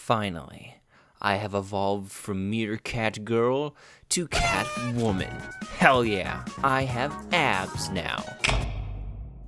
Finally, I have evolved from mere cat girl to cat woman. Hell yeah, I have abs now.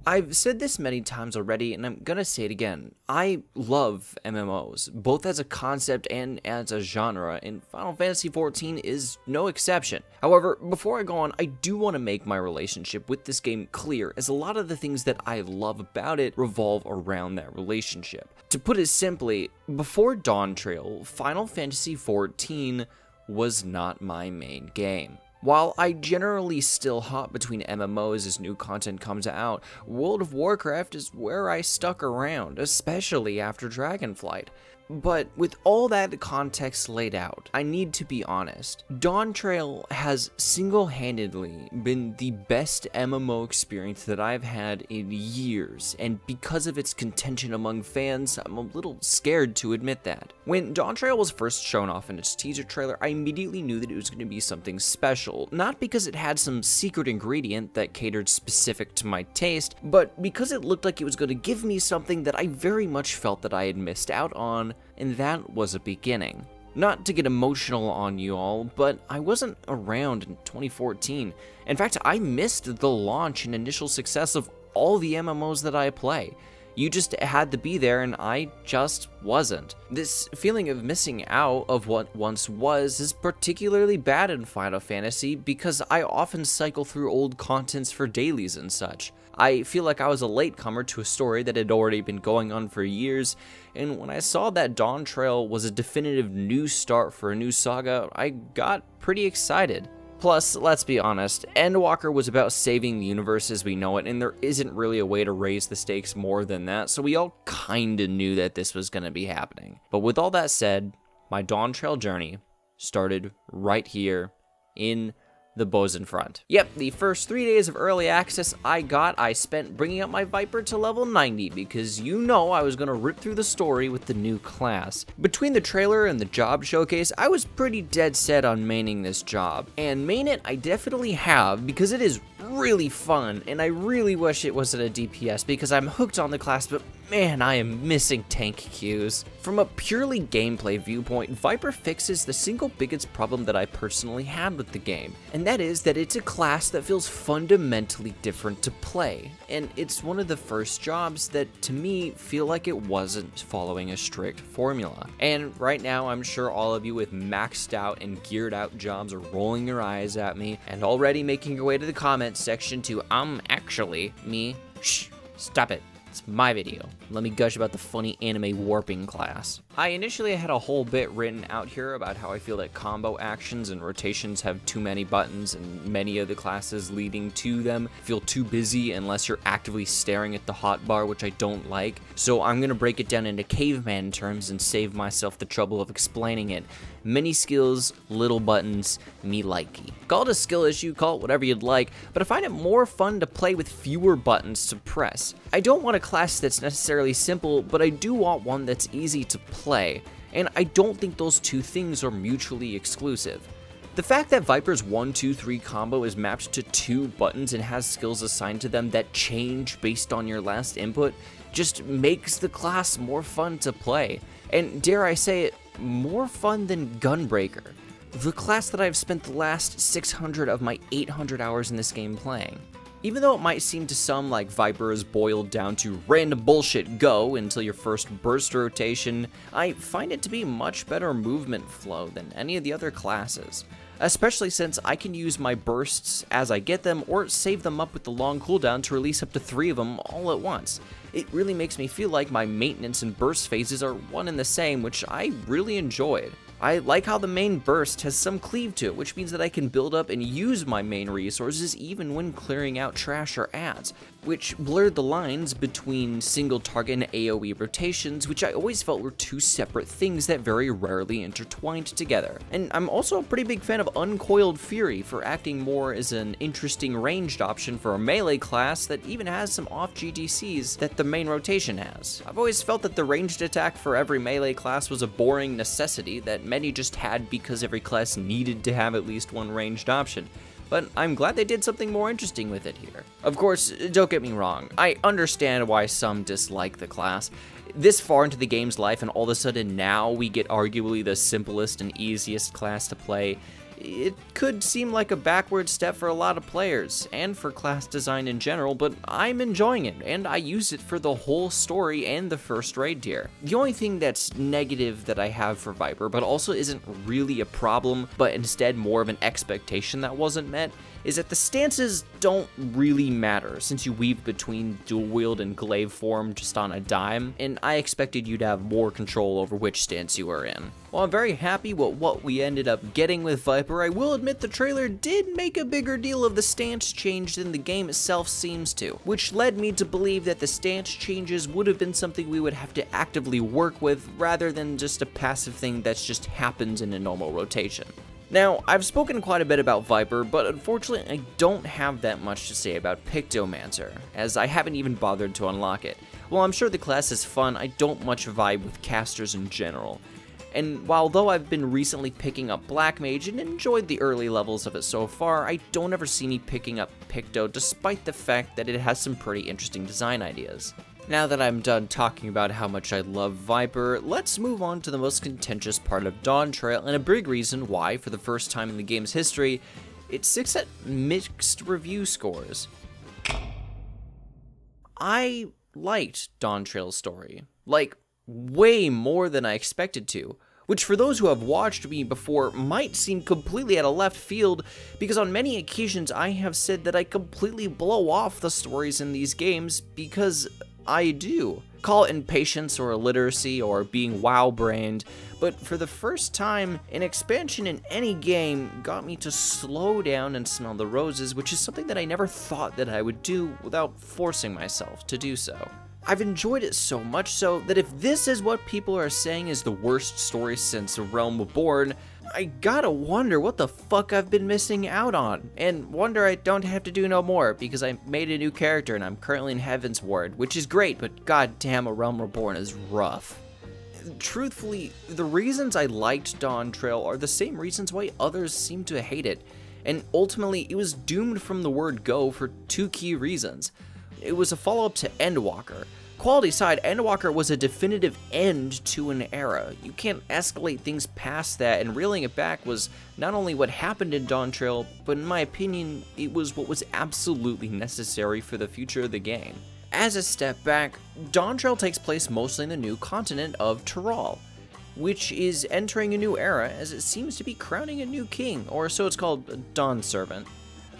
I've said this many times already, and I'm gonna say it again. I love MMOs, both as a concept and as a genre, and Final Fantasy XIV is no exception. However, before I go on, I do want to make my relationship with this game clear, as a lot of the things that I love about it revolve around that relationship. To put it simply, before Dawntrail, Final Fantasy XIV was not my main game. While I generally still hop between MMOs as new content comes out, World of Warcraft is where I stuck around, especially after Dragonflight. But with all that context laid out, I need to be honest. Dawntrail has single-handedly been the best MMO experience that I've had in years, and because of its contention among fans, I'm a little scared to admit that. When Dawntrail was first shown off in its teaser trailer, I immediately knew that it was going to be something special, not because it had some secret ingredient that catered specific to my taste, but because it looked like it was going to give me something that I very much felt that I had missed out on, and that was a beginning. Not to get emotional on you all, but I wasn't around in 2014. In fact, I missed the launch and initial success of all the MMOs that I play. You just had to be there, and I just wasn't. This feeling of missing out of what once was is particularly bad in Final Fantasy because I often cycle through old contents for dailies and such. I feel like I was a latecomer to a story that had already been going on for years, and when I saw that Dawntrail was a definitive new start for a new saga, I got pretty excited. Plus, let's be honest, Endwalker was about saving the universe as we know it, and there isn't really a way to raise the stakes more than that, so we all kinda knew that this was gonna be happening. But with all that said, my Dawntrail journey started right here in the Bows in Front. Yep, the first 3 days of early access I spent bringing up my Viper to level 90 because you know I was gonna rip through the story with the new class. Between the trailer and the job showcase, I was pretty dead set on maining this job. And main it I definitely have because it is really fun, and I really wish it wasn't a DPS because I'm hooked on the class, but man, I am missing tank queues. From a purely gameplay viewpoint, Viper fixes the single biggest problem that I personally had with the game, and that is that it's a class that feels fundamentally different to play, and it's one of the first jobs that, to me, feel like it wasn't following a strict formula. And right now, I'm sure all of you with maxed out and geared out jobs are rolling your eyes at me, and already making your way to the comments section to, actually, me. Shh, stop it. It's my video. Let me gush about the funny anime warping class. I initially had a whole bit written out here about how I feel that combo actions and rotations have too many buttons, and many of the classes leading to them feel too busy unless you're actively staring at the hotbar, which I don't like. So I'm gonna break it down into caveman terms and save myself the trouble of explaining it. Many skills, little buttons, me likey. Call it a skill issue, call it whatever you'd like, but I find it more fun to play with fewer buttons to press. I don't want a class that's necessarily simple, but I do want one that's easy to play, and I don't think those two things are mutually exclusive. The fact that Viper's 1-2-3 combo is mapped to 2 buttons and has skills assigned to them that change based on your last input just makes the class more fun to play, and dare I say it, more fun than Gunbreaker, the class that I've spent the last 600 of my 800 hours in this game playing. Even though it might seem to some like Viper is boiled down to random bullshit go until your first burst rotation, I find it to be much better movement flow than any of the other classes. Especially since I can use my bursts as I get them or save them up with the long cooldown to release up to 3 of them all at once. It really makes me feel like my maintenance and burst phases are one and the same, which I really enjoyed. I like how the main burst has some cleave to it, which means that I can build up and use my main resources even when clearing out trash or ads, which blurred the lines between single target and AoE rotations, which I always felt were two separate things that very rarely intertwined together. And I'm also a pretty big fan of Uncoiled Fury for acting more as an interesting ranged option for a melee class that even has some off GDCs that the main rotation has. I've always felt that the ranged attack for every melee class was a boring necessity that many just had because every class needed to have at least one ranged option. but I'm glad they did something more interesting with it here. Of course, don't get me wrong, I understand why some dislike the class. This far into the game's life and all of a sudden now we get arguably the simplest and easiest class to play. It could seem like a backward step for a lot of players, and for class design in general, but I'm enjoying it, and I use it for the whole story and the first raid tier. The only thing that's negative that I have for Viper, but also isn't really a problem, but instead more of an expectation that wasn't met, is that the stances don't really matter, since you weave between dual wield and glaive form just on a dime, and I expected you to have more control over which stance you were in. While I'm very happy with what we ended up getting with Viper, I will admit the trailer did make a bigger deal of the stance change than the game itself seems to, which led me to believe that the stance changes would have been something we would have to actively work with rather than just a passive thing that just happens in a normal rotation. Now, I've spoken quite a bit about Viper, but unfortunately I don't have that much to say about Pictomancer, as I haven't even bothered to unlock it. While I'm sure the class is fun, I don't much vibe with casters in general. And although I've been recently picking up Black Mage and enjoyed the early levels of it so far, I don't ever see me picking up Picto despite the fact that it has some pretty interesting design ideas. Now that I'm done talking about how much I love Viper, let's move on to the most contentious part of Dawntrail, and a big reason why, for the first time in the game's history, it sits at mixed review scores. I liked Dawntrail's story, like, way more than I expected to, which for those who have watched me before might seem completely out of left field, because on many occasions I have said that I completely blow off the stories in these games because I do. Call it impatience or illiteracy or being wow-brained, but for the first time, an expansion in any game got me to slow down and smell the roses, which is something that I never thought that I would do without forcing myself to do so. I've enjoyed it so much so that if this is what people are saying is the worst story since Realm Reborn, I gotta wonder what the fuck I've been missing out on, and wonder I don't have to do no more because I made a new character and I'm currently in Heaven's Ward, which is great, but goddamn, a Realm Reborn is rough. Truthfully, the reasons I liked Dawntrail are the same reasons why others seem to hate it, and ultimately it was doomed from the word go for two key reasons. It was a follow-up to Endwalker. Quality side, Endwalker was a definitive end to an era. You can't escalate things past that, and reeling it back was not only what happened in Dawntrail, but in my opinion, it was what was absolutely necessary for the future of the game. As a step back, Dawntrail takes place mostly in the new continent of Tural, which is entering a new era as it seems to be crowning a new king, or so it's called, a Dawn Servant.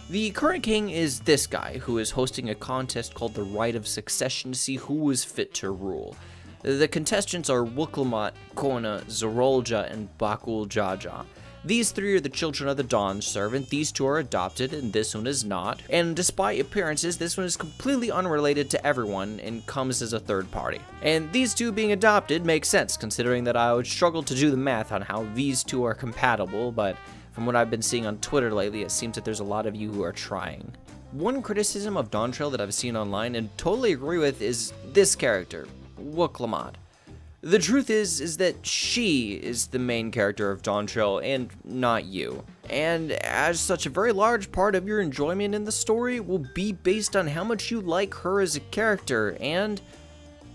The current king is this guy, who is hosting a contest called the Right of Succession to see who is fit to rule. The contestants are Wuklamat, Kona, Zorolja, and Bakul Jaja. These three are the children of the Dawn Servant, these two are adopted, and this one is not, and despite appearances, this one is completely unrelated to everyone and comes as a third party. And these two being adopted makes sense, considering that I would struggle to do the math on how these two are compatible, but from what I've been seeing on Twitter lately, it seems that there's a lot of you who are trying. One criticism of Dawntrail that I've seen online and totally agree with is this character, Wuklamat. The truth is that she is the main character of Dawntrail and not you. And as such, a very large part of your enjoyment in the story will be based on how much you like her as a character, and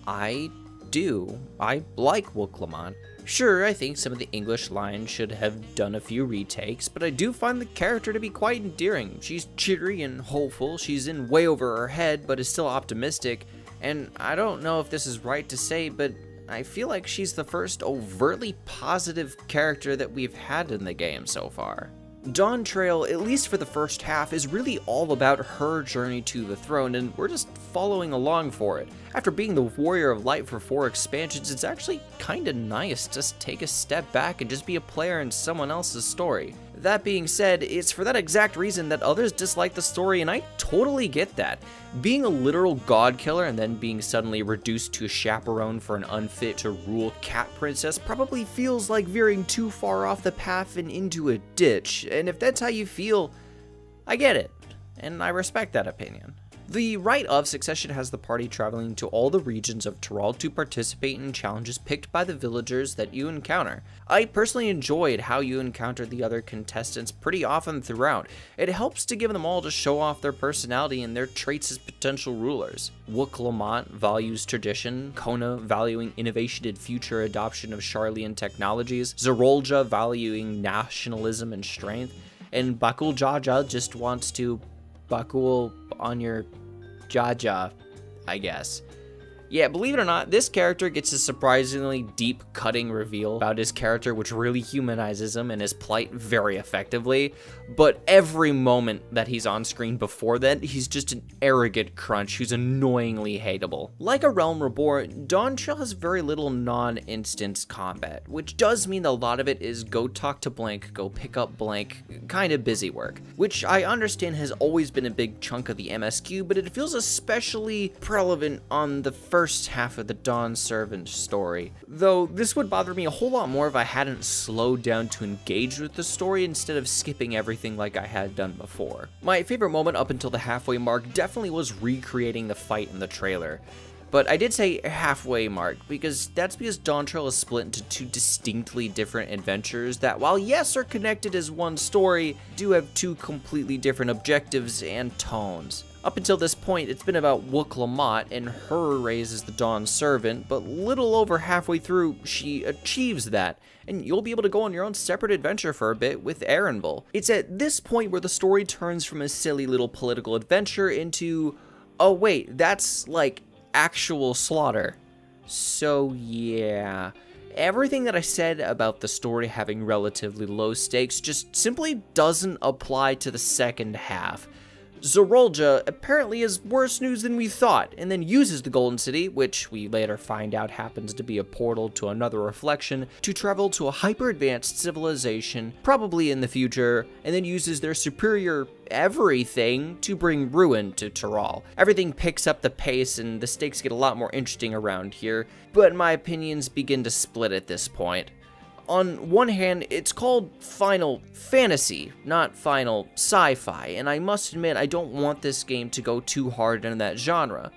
I do. I like Wuklamat. Sure, I think some of the English lines should have done a few retakes, but I do find the character to be quite endearing. She's cheery and hopeful, she's in way over her head, but is still optimistic, and I don't know if this is right to say, but I feel like she's the first overtly positive character that we've had in the game so far. Dawntrail, at least for the first half, is really all about her journey to the throne, and we're just following along for it. After being the Warrior of Light for 4 expansions, it's actually kinda nice to just take a step back and just be a player in someone else's story. That being said, it's for that exact reason that others dislike the story, and I totally get that. Being a literal god killer and then being suddenly reduced to a chaperone for an unfit to rule cat princess probably feels like veering too far off the path and into a ditch, and if that's how you feel, I get it, and I respect that opinion. The Rite of Succession has the party traveling to all the regions of Tural to participate in challenges picked by the villagers that you encounter. I personally enjoyed how you encountered the other contestants pretty often throughout. It helps to give them all to show off their personality and their traits as potential rulers. Wook Lamont values tradition, Kona valuing innovation and future adoption of Sharlayan technologies, Zorolja valuing nationalism and strength, and Bakul Jaja just wants to Bakul on your Jaja, I guess. Yeah, believe it or not, this character gets a surprisingly deep, cutting reveal about his character, which really humanizes him and his plight very effectively. But every moment that he's on screen before that, he's just an arrogant crunch who's annoyingly hateable. Like a Realm Reborn, Dawntrail has very little non-instance combat, which does mean a lot of it is go talk to blank, go pick up blank, kind of busy work, which I understand has always been a big chunk of the MSQ, but it feels especially relevant on the first half of the Dawn Servant story. Though this would bother me a whole lot more if I hadn't slowed down to engage with the story instead of skipping everything like I had done before. My favorite moment up until the halfway mark definitely was recreating the fight in the trailer. But I did say halfway mark because Dawntrail is split into two distinctly different adventures that, while yes are connected as one story, do have two completely different objectives and tones. Up until this point, it's been about Wook Lamont and her raise as the Dawn Servant, but little over halfway through, she achieves that, and you'll be able to go on your own separate adventure for a bit with Erenville. It's at this point where the story turns from a silly little political adventure into, oh wait, that's like actual slaughter. So yeah, everything that I said about the story having relatively low stakes just simply doesn't apply to the second half. Zorolja apparently is worse news than we thought, and then uses the Golden City, which we later find out happens to be a portal to another reflection, to travel to a hyper-advanced civilization, probably in the future, and then uses their superior everything to bring ruin to Tural. Everything picks up the pace, and the stakes get a lot more interesting around here, but my opinions begin to split at this point. On one hand, it's called Final Fantasy, not Final Sci-Fi, and I must admit I don't want this game to go too hard into that genre.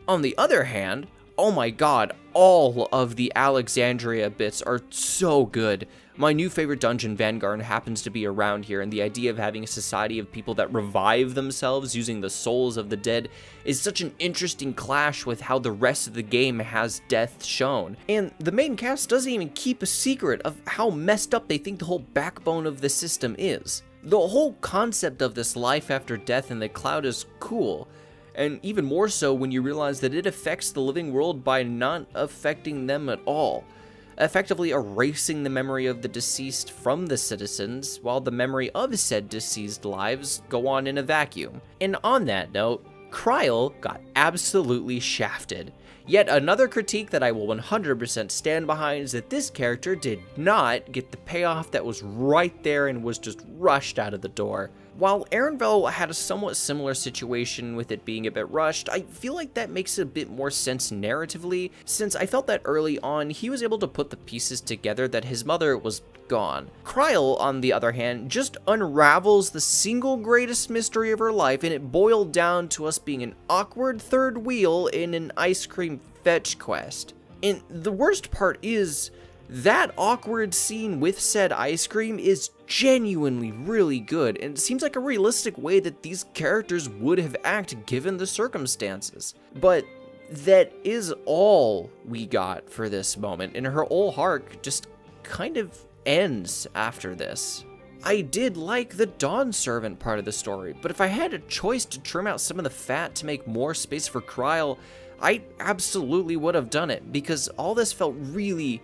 On the other hand, oh my god, all of the Alexandria bits are so good. My new favorite dungeon, Vanguard, happens to be around here, and the idea of having a society of people that revive themselves using the souls of the dead is such an interesting clash with how the rest of the game has death shown. And the main cast doesn't even keep a secret of how messed up they think the whole backbone of the system is. The whole concept of this life after death in the cloud is cool, and even more so when you realize that it affects the living world by not affecting them at all, effectively erasing the memory of the deceased from the citizens, while the memory of said deceased lives go on in a vacuum. And on that note, Kryl got absolutely shafted. Yet another critique that I will 100% stand behind is that this character did not get the payoff that was right there and was just rushed out of the door. While Erenville had a somewhat similar situation with it being a bit rushed, I feel like that makes a bit more sense narratively, since I felt that early on he was able to put the pieces together that his mother was gone. Kryl, on the other hand, just unravels the single greatest mystery of her life, and it boiled down to us being an awkward third wheel in an ice cream fetch quest. And the worst part is, that awkward scene with said ice cream is genuinely really good, and it seems like a realistic way that these characters would have acted given the circumstances. But that is all we got for this moment, and her whole arc just kind of ends after this. I did like the Dawn Servant part of the story, but if I had a choice to trim out some of the fat to make more space for Kryl, I absolutely would have done it, because all this felt really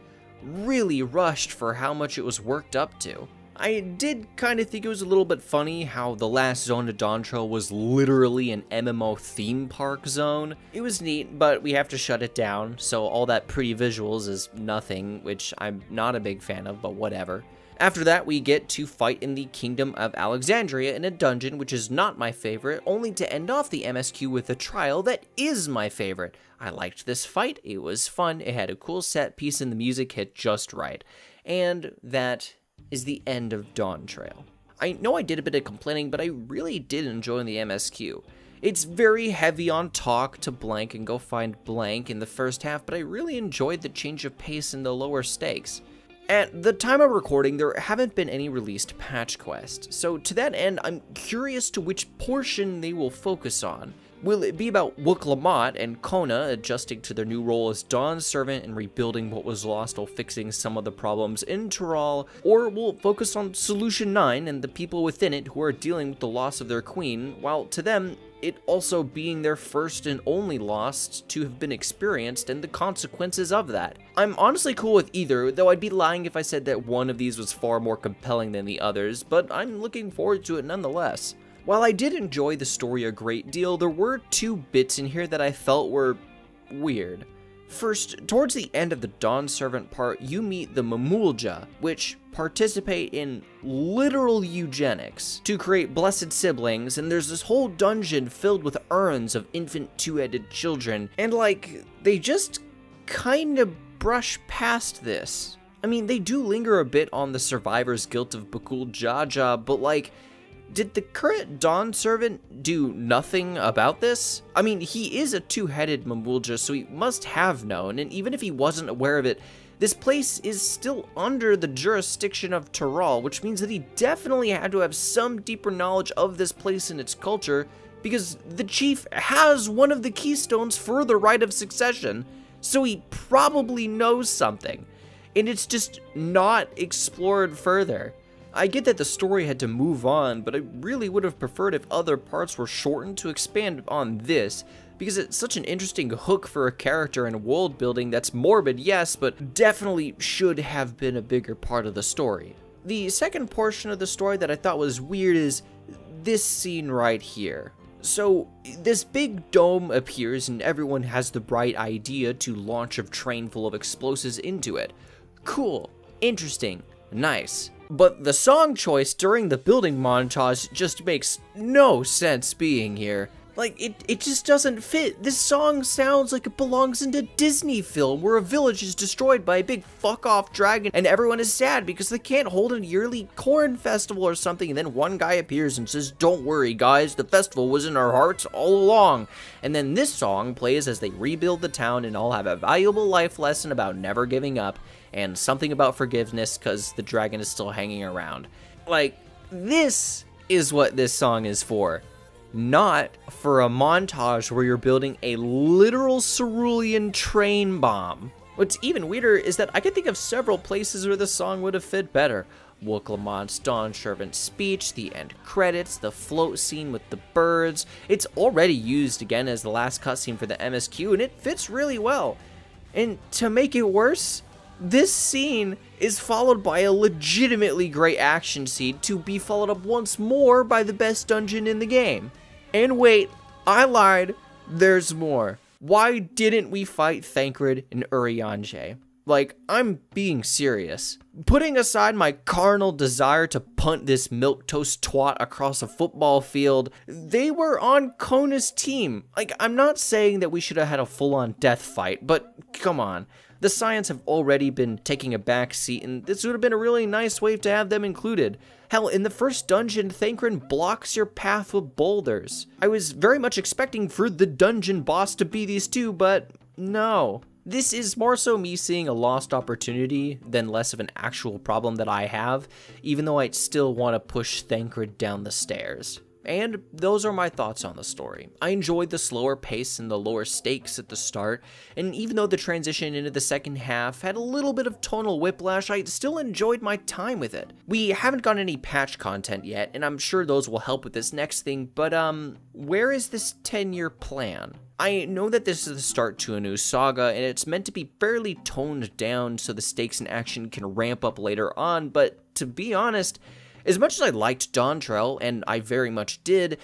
rushed for how much it was worked up to. I did kind of think it was a little bit funny how the last zone to Dawntrail was literally an MMO theme park zone. It was neat, but we have to shut it down, so all that pretty visuals is nothing, which I'm not a big fan of, but whatever. After that, we get to fight in the Kingdom of Alexandria in a dungeon, which is not my favorite, only to end off the MSQ with a trial that is my favorite. I liked this fight, it was fun, it had a cool set piece, and the music hit just right. And that is the end of Dawntrail. I know I did a bit of complaining, but I really did enjoy the MSQ. It's very heavy on talk to blank and go find blank in the first half, but I really enjoyed the change of pace and the lower stakes. At the time of recording, there haven't been any released patch quests, so to that end, I'm curious to which portion they will focus on. Will it be about Wook and Kona adjusting to their new role as Dawn's servant and rebuilding what was lost while fixing some of the problems in Tural, or will it focus on Solution 9 and the people within it who are dealing with the loss of their queen, while to them, it also being their first and only loss to have been experienced and the consequences of that. I'm honestly cool with either, though I'd be lying if I said that one of these was far more compelling than the others, but I'm looking forward to it nonetheless. While I did enjoy the story a great deal, there were two bits in here that I felt were weird. First, towards the end of the Dawn Servant part, you meet the Mamulja, which participate in literal eugenics to create blessed siblings, and there's this whole dungeon filled with urns of infant two-headed children, and like, they just kinda brush past this. I mean, they do linger a bit on the survivor's guilt of Bakul Jaja, but like, did the current Dawn Servant do nothing about this? I mean, he is a two-headed Mamulja, so he must have known, and even if he wasn't aware of it, this place is still under the jurisdiction of Tural, which means that he definitely had to have some deeper knowledge of this place and its culture, because the chief has one of the keystones for the right of succession, so he probably knows something, and it's just not explored further. I get that the story had to move on, but I really would have preferred if other parts were shortened to expand on this, because it's such an interesting hook for a character and world building that's morbid, yes, but definitely should have been a bigger part of the story. The second portion of the story that I thought was weird is this scene right here. So, this big dome appears and everyone has the bright idea to launch a train full of explosives into it. Cool, interesting, nice. But the song choice during the building montage just makes no sense being here. Like, it just doesn't fit. This song sounds like it belongs in a Disney film where a village is destroyed by a big fuck-off dragon and everyone is sad because they can't hold a yearly corn festival or something, and then one guy appears and says, "Don't worry guys, the festival was in our hearts all along." And then this song plays as they rebuild the town and all have a valuable life lesson about never giving up and something about forgiveness because the dragon is still hanging around. Like, this is what this song is for. Not for a montage where you're building a literal cerulean train bomb. What's even weirder is that I can think of several places where the song would have fit better. Wook Dawn Servant speech, the end credits, the float scene with the birds. It's already used again as the last cutscene for the MSQ, and it fits really well. And to make it worse, this scene is followed by a legitimately great action scene to be followed up once more by the best dungeon in the game. And wait, I lied, there's more. Why didn't we fight Thancred and Urianger? Like, I'm being serious. Putting aside my carnal desire to punt this milquetoast twat across a football field, they were on Kona's team. Like, I'm not saying that we should have had a full-on death fight, but come on. The Scions have already been taking a back seat, and this would have been a really nice way to have them included. Hell, in the first dungeon, Thancred blocks your path with boulders. I was very much expecting for the dungeon boss to be these two, but no. This is more so me seeing a lost opportunity than less of an actual problem that I have, even though I'd still want to push Thancred down the stairs. And those are my thoughts on the story. I enjoyed the slower pace and the lower stakes at the start, and even though the transition into the second half had a little bit of tonal whiplash, I still enjoyed my time with it. We haven't gotten any patch content yet, and I'm sure those will help with this next thing, but where is this 10-year plan? I know that this is the start to a new saga, and it's meant to be fairly toned down so the stakes and action can ramp up later on, but to be honest, as much as I liked Dawntrail, and I very much did,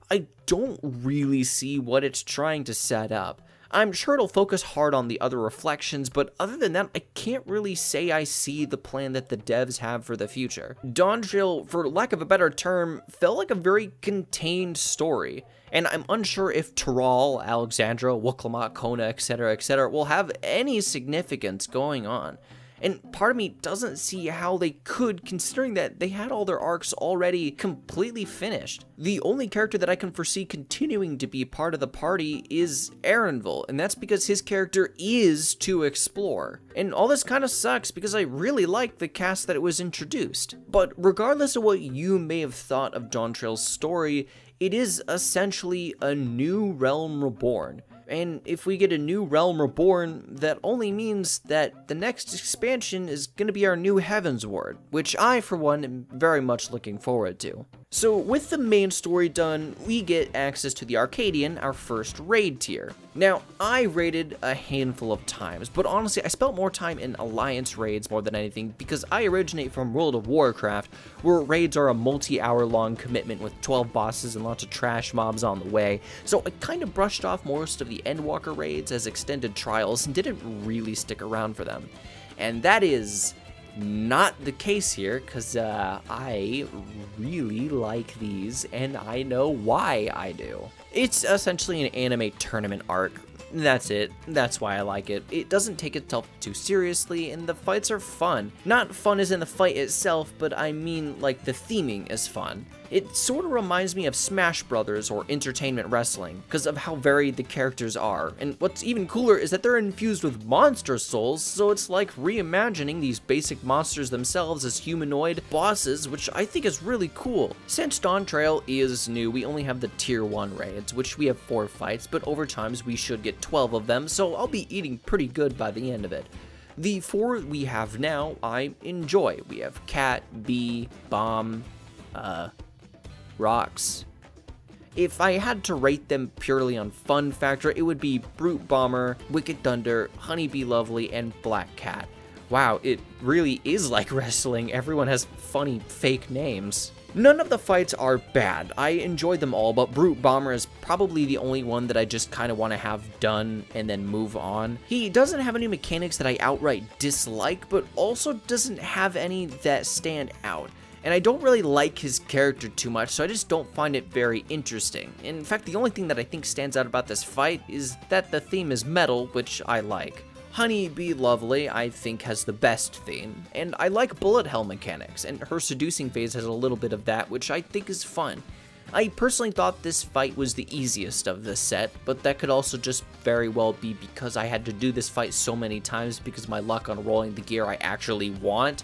I don't really see what it's trying to set up. I'm sure it'll focus hard on the other reflections, but other than that, I can't really say I see the plan that the devs have for the future. Dawntrail, for lack of a better term, felt like a very contained story, and I'm unsure if Tural, Alexandra, Wook, Kona, etc., will have any significance going on. And part of me doesn't see how they could, considering that they had all their arcs already completely finished. The only character that I can foresee continuing to be part of the party is Erenville, and that's because his character is to explore. And all this kind of sucks because I really like the cast that it was introduced. But regardless of what you may have thought of Dawntrail's story, it is essentially a new realm reborn. And if we get a new realm reborn, that only means that the next expansion is going to be our new Heavensward, which I, for one, am very much looking forward to. So with the main story done, we get access to the Arcadian, our first raid tier. Now, I raided a handful of times, but honestly, I spent more time in Alliance raids more than anything because I originate from World of Warcraft, where raids are a multi-hour long commitment with 12 bosses and lots of trash mobs on the way, so I kind of brushed off most of the Endwalker raids as extended trials and didn't really stick around for them. And that is not the case here, because I really like these, and I know why I do. It's essentially an anime tournament arc. That's it. That's why I like it. It doesn't take itself too seriously, and the fights are fun. Not fun as in the fight itself, but I mean like the theming is fun. It sort of reminds me of Smash Brothers or Entertainment Wrestling, because of how varied the characters are. And what's even cooler is that they're infused with monster souls, so it's like reimagining these basic monsters themselves as humanoid bosses, which I think is really cool. Since Dawntrail is new, we only have the tier 1 raids, which we have 4 fights, but over times we should get 12 of them, so I'll be eating pretty good by the end of it. The 4 we have now, I enjoy. We have Cat, Bee, Bomb, Rocks. If I had to rate them purely on fun factor, it would be Brute Bomber, Wicked Thunder, Honeybee Lovely, and Black Cat. Wow, it really is like wrestling. Everyone has funny fake names. None of the fights are bad. I enjoyed them all, but Brute Bomber is probably the only one that I just kind of want to have done and then move on. He doesn't have any mechanics that I outright dislike, but also doesn't have any that stand out. And I don't really like his character too much, so I just don't find it very interesting. In fact, the only thing that I think stands out about this fight is that the theme is metal, which I like. Honeybee Lovely, I think, has the best theme, and I like bullet hell mechanics, and her seducing phase has a little bit of that, which I think is fun. I personally thought this fight was the easiest of this set, but that could also just very well be because I had to do this fight so many times because my luck on rolling the gear I actually want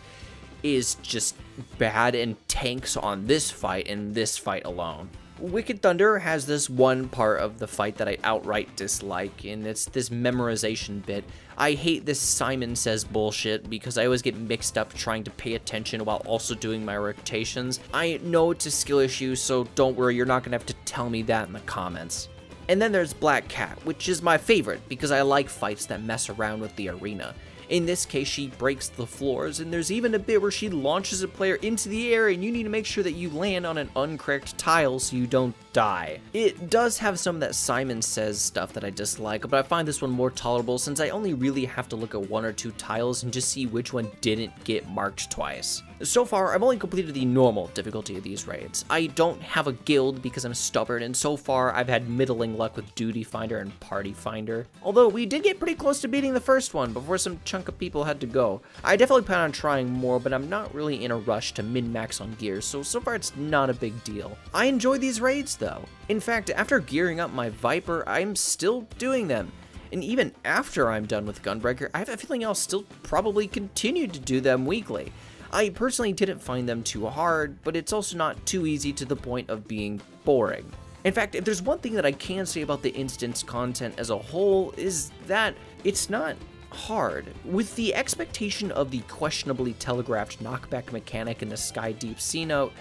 is just bad and tanks on this fight and this fight alone. Wicked Thunder has this one part of the fight that I outright dislike, and it's this memorization bit. I hate this Simon Says bullshit because I always get mixed up trying to pay attention while also doing my rotations. I know it's a skill issue, so don't worry, you're not gonna have to tell me that in the comments. And then there's Black Cat, which is my favorite because I like fights that mess around with the arena. In this case, she breaks the floors, and there's even a bit where she launches a player into the air, and you need to make sure that you land on an uncorrect tile so you don't die. It does have some of that Simon Says stuff that I dislike, but I find this one more tolerable since I only really have to look at 1 or 2 tiles and just see which one didn't get marked twice. So far, I've only completed the normal difficulty of these raids. I don't have a guild because I'm stubborn, and so far I've had middling luck with Duty Finder and Party Finder. Although we did get pretty close to beating the first one before some chunk of people had to go. I definitely plan on trying more, but I'm not really in a rush to min-max on gear, so far it's not a big deal. I enjoy these raids though. In fact, after gearing up my Viper, I'm still doing them. And even after I'm done with Gunbreaker, I have a feeling I'll still probably continue to do them weekly. I personally didn't find them too hard, but it's also not too easy to the point of being boring. In fact, if there's one thing that I can say about the instance content as a whole, is that it's not hard. With the expectation of the questionably telegraphed knockback mechanic in the Sky Deep Sea Note,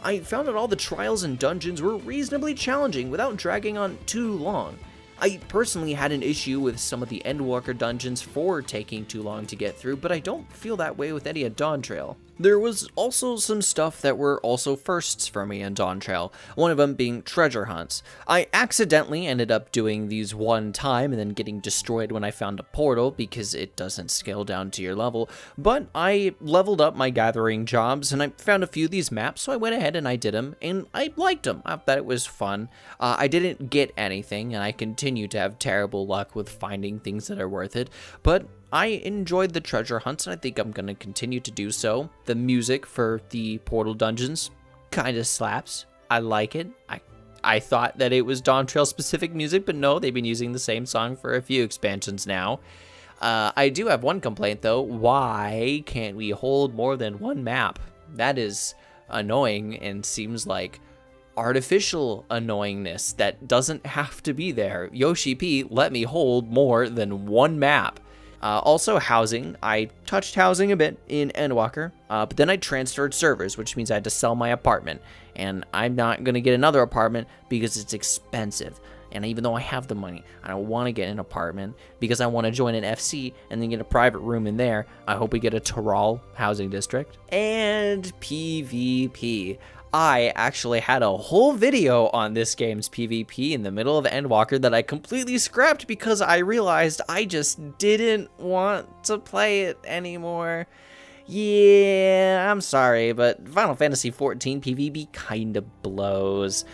I found that all the trials and dungeons were reasonably challenging without dragging on too long. I personally had an issue with some of the Endwalker dungeons for taking too long to get through, but I don't feel that way with any of Dawntrail. There was also some stuff that were also firsts for me in Dawntrail, one of them being treasure hunts. I accidentally ended up doing these one time and then getting destroyed when I found a portal because it doesn't scale down to your level, but I leveled up my gathering jobs and I found a few of these maps, so I went ahead and I did them, and I liked them. I thought it was fun. I didn't get anything, and I continue to have terrible luck with finding things that are worth it, but I enjoyed the treasure hunts, and I think I'm going to continue to do so. The music for the portal dungeons kind of slaps. I like it. I thought that it was Dawntrail specific music, but no, they've been using the same song for a few expansions now. I do have one complaint, though. Why can't we hold more than one map? That is annoying and seems like artificial annoyingness that doesn't have to be there. Yoshi P, let me hold more than one map. Also housing, I touched housing a bit in Endwalker, but then I transferred servers, which means I had to sell my apartment, and I'm not going to get another apartment because it's expensive. And even though I have the money, I don't want to get an apartment because I want to join an FC and then get a private room in there. I hope we get a Tural housing district. And PvP. I actually had a whole video on this game's PvP in the middle of Endwalker that I completely scrapped because I realized I just didn't want to play it anymore. Yeah, I'm sorry, but Final Fantasy XIV PvP kind of blows.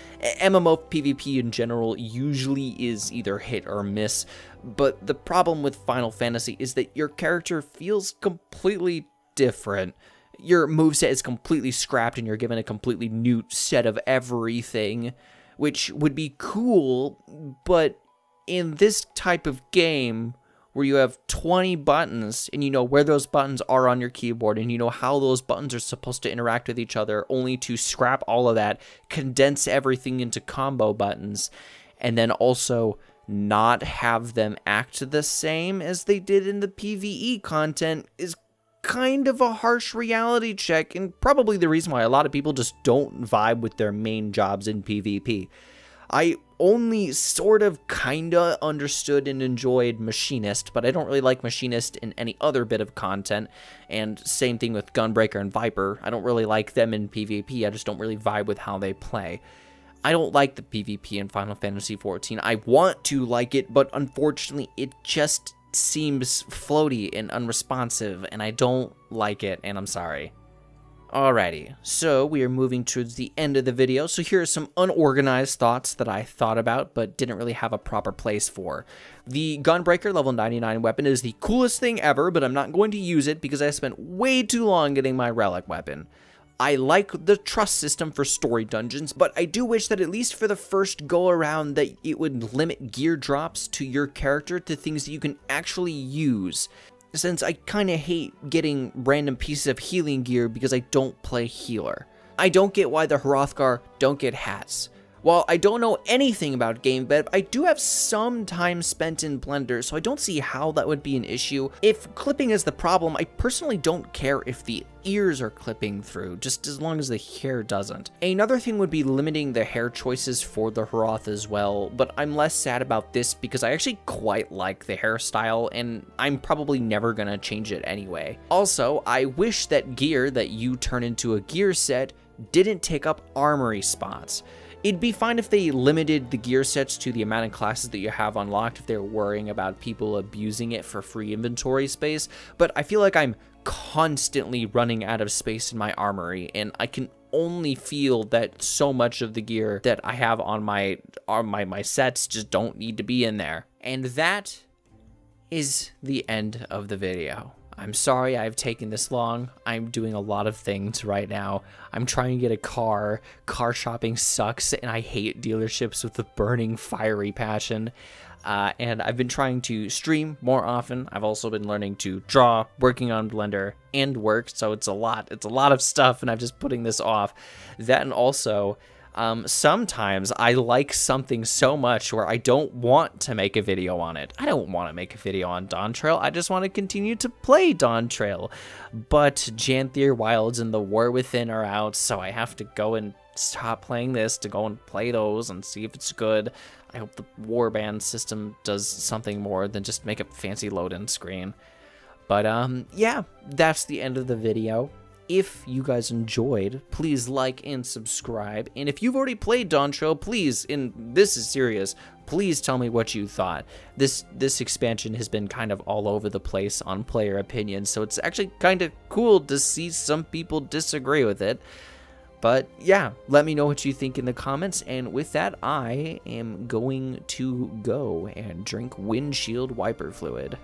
MMO PvP in general usually is either hit or miss, but the problem with Final Fantasy is that your character feels completely different. Your moveset is completely scrapped and you're given a completely new set of everything, which would be cool, but in this type of game where you have 20 buttons and you know where those buttons are on your keyboard and you know how those buttons are supposed to interact with each other, only to scrap all of that, condense everything into combo buttons, and then also not have them act the same as they did in the PvE content is kind of a harsh reality check, and probably the reason why a lot of people just don't vibe with their main jobs in PvP. I only sort of kinda understood and enjoyed Machinist, but I don't really like Machinist in any other bit of content, and same thing with Gunbreaker and Viper. I don't really like them in PvP, I just don't really vibe with how they play. I don't like the PvP in Final Fantasy XIV. I want to like it, but unfortunately it just seems floaty and unresponsive, and I don't like it, and I'm sorry. Alrighty, so we are moving towards the end of the video, so here are some unorganized thoughts that I thought about but didn't really have a proper place for. The Gunbreaker level 99 weapon is the coolest thing ever, but I'm not going to use it because I spent way too long getting my relic weapon. I like the trust system for story dungeons, but I do wish that at least for the first go around that it would limit gear drops to your character to things that you can actually use, since I kinda hate getting random pieces of healing gear because I don't play healer. I don't get why the Hrothgar don't get hats. While I don't know anything about GameBed, I do have some time spent in Blender, so I don't see how that would be an issue. If clipping is the problem, I personally don't care if the ears are clipping through, just as long as the hair doesn't. Another thing would be limiting the hair choices for the Hroth as well, but I'm less sad about this because I actually quite like the hairstyle, and I'm probably never gonna change it anyway. Also, I wish that gear that you turn into a gear set didn't take up armory spots. It'd be fine if they limited the gear sets to the amount of classes that you have unlocked if they're worrying about people abusing it for free inventory space, but I feel like I'm constantly running out of space in my armory, and I can only feel that so much of the gear that I have on my sets just don't need to be in there. And that is the end of the video. I'm sorry I've taken this long. I'm doing a lot of things right now. I'm trying to get a car. Car shopping sucks, and I hate dealerships with a burning, fiery passion. And I've been trying to stream more often. I've also been learning to draw, working on Blender, and work, so it's a lot. It's a lot of stuff, and I'm just putting this off. That, and also, sometimes I like something so much where I don't want to make a video on it. I don't want to make a video on Dawntrail. I just want to continue to play Dawntrail. But Janthier Wilds and the War Within are out, so I have to go and stop playing this to go and play those and see if it's good. I hope the warband system does something more than just make a fancy load-in screen. But yeah, that's the end of the video. If you guys enjoyed, please like and subscribe. And if you've already played Dawntrail, please, and this is serious, please tell me what you thought. This expansion has been kind of all over the place on player opinions, so it's actually kind of cool to see some people disagree with it. But yeah, let me know what you think in the comments. And with that, I am going to go and drink windshield wiper fluid.